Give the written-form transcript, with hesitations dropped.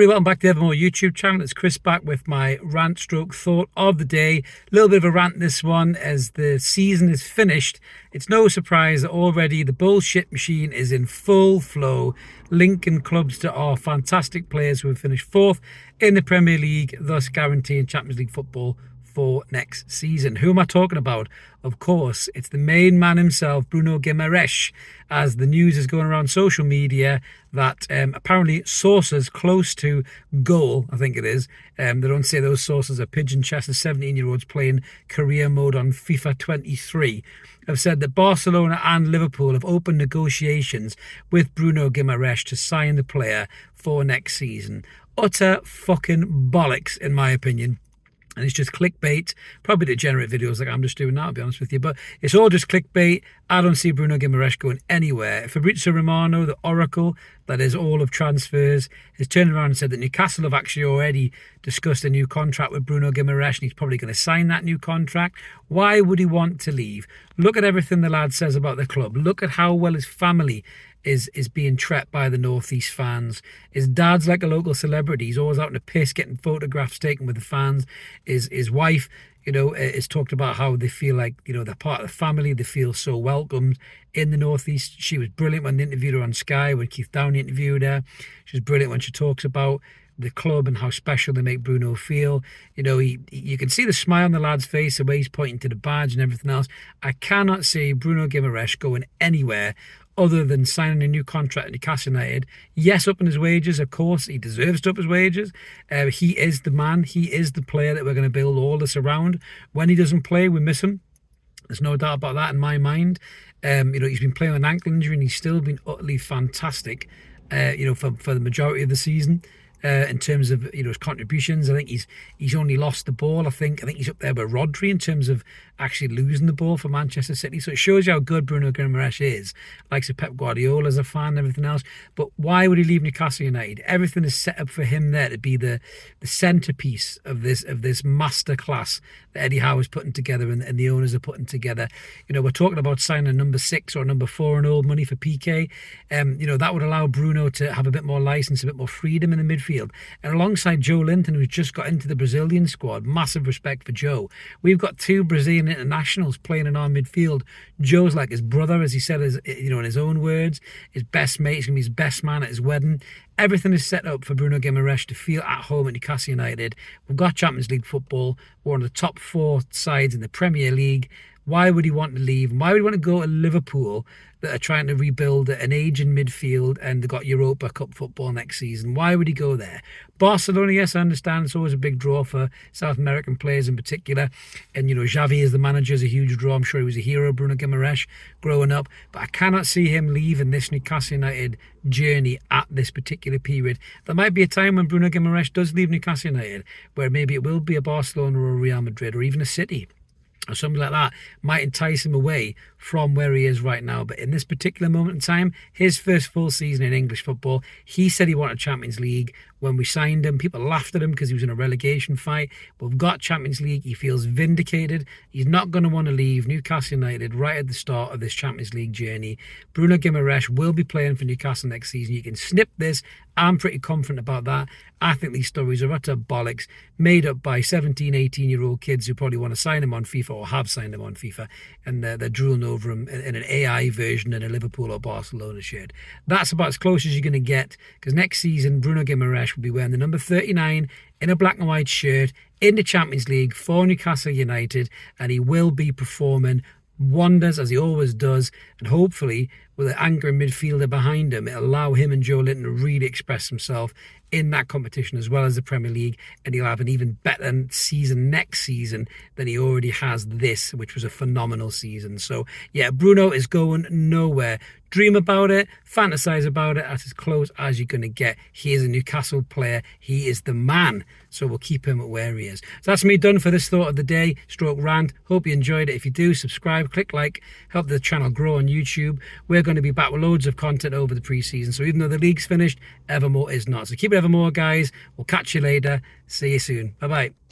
welcome back to the Evermore YouTube channel. It's Chris back with my rant stroke thought of the day. A little bit of a rant this one as the season is finished. It's no surprise that already the bullshit machine is in full flow, linking clubs to our fantastic players who have finished fourth in the Premier League, thus guaranteeing Champions League football for next season. Who am I talking about? Of course, it's the main man himself, Bruno Guimarães, as the news is going around social media that apparently sources close to goal, I think it is, they don't say those sources are pigeon-chested 17-year-olds playing career mode on FIFA 23, have said that Barcelona and Liverpool have opened negotiations with Bruno Guimarães to sign the player for next season. Utter fucking bollocks, in my opinion. And it's just clickbait, probably to generate videos like I'm just doing now, to be honest with you. But it's all just clickbait. I don't see Bruno Guimarães going anywhere. Fabrizio Romano, the oracle that is all of transfers, has turned around and said that Newcastle have actually already discussed a new contract with Bruno Guimarães, and he's probably going to sign that new contract. Why would he want to leave? Look at everything the lad says about the club. Look at how well his family is being treated by the Northeast fans. His dad's like a local celebrity. He's always out in the piss getting photographs taken with the fans. His wife, is talked about how they feel like, they're part of the family. They feel so welcomed in the Northeast. She was brilliant when they interviewed her on Sky, when Keith Downey interviewed her. She was brilliant when she talks about the club and how special they make Bruno feel. You can see the smile on the lad's face, the way he's pointing to the badge and everything else. I cannot see Bruno Guimarães going anywhere other than signing a new contract at Newcastle United. Yes, upping his wages, of course. He deserves to up his wages. He is the man. He is the player that we're going to build all this around. When he doesn't play, we miss him. There's no doubt about that in my mind. He's been playing with an ankle injury and he's still been utterly fantastic, for the majority of the season. In terms of his contributions, I think he's only lost the ball. I think he's up there with Rodri in terms of actually losing the ball for Manchester City. So it shows you how good Bruno Guimarães is. Likes of Pep Guardiola as a fan and everything else. But why would he leave Newcastle United? Everything is set up for him there to be the centerpiece of this masterclass that Eddie Howe is putting together and the owners are putting together. We're talking about signing number 6 or number 4 in old money for PK. That would allow Bruno to have a bit more license, a bit more freedom in the midfield. And alongside Joe Linton, who's just got into the Brazilian squad, massive respect for Joe. We've got 2 Brazilian internationals playing in our midfield. Joe's like his brother, as he said, in his own words, his best mate. He's going to be his best man at his wedding. Everything is set up for Bruno Guimarães to feel at home at Newcastle United. We've got Champions League football. We're one of the top 4 sides in the Premier League. Why would he want to leave? Why would he want to go to Liverpool that are trying to rebuild an aging midfield and they've got Europa Cup football next season? Why would he go there? Barcelona, yes, I understand. It's always a big draw for South American players in particular. And, Xavi as the manager is a huge draw. I'm sure he was a hero, Bruno Guimarães, growing up. But I cannot see him leaving this Newcastle United journey at this particular period. There might be a time when Bruno Guimarães does leave Newcastle United where maybe it will be a Barcelona or a Real Madrid or even a City or something like that, might entice him away from where he is right now. But in this particular moment in time, his first full season in English football, he said he wanted Champions League. When we signed him, people laughed at him because he was in a relegation fight. We've got Champions League. He feels vindicated. He's not going to want to leave Newcastle United right at the start of this Champions League journey. Bruno Guimarães will be playing for Newcastle next season. You can snip this. I'm pretty confident about that. I think these stories are utter bollocks, made up by 17, 18-year-old kids who probably want to sign him on FIFA or have signed him on FIFA, and they're drooling over him in an AI version in a Liverpool or Barcelona shirt. That's about as close as you're going to get, because next season, Bruno Guimarães will be wearing the number 39 in a black and white shirt in the Champions League for Newcastle United, and he will be performing wonders as he always does, and hopefully with an anchoring midfielder behind him, it'll allow him and Joe Linton to really express himself in that competition as well as the Premier League, and he'll have an even better season next season than he already has this, which was a phenomenal season. So yeah, Bruno is going nowhere. Dream about it, fantasize about it, that's as close as you're going to get. He is a Newcastle player. He is the man. So we'll keep him where he is. So that's me done for this thought of the day, stroke rant. Hope you enjoyed it. If you do, subscribe, click like, help the channel grow on YouTube. We're going to be back with loads of content over the preseason. So even though the league's finished, Evermore is not. So keep it Evermore, guys. We'll catch you later. See you soon. Bye-bye.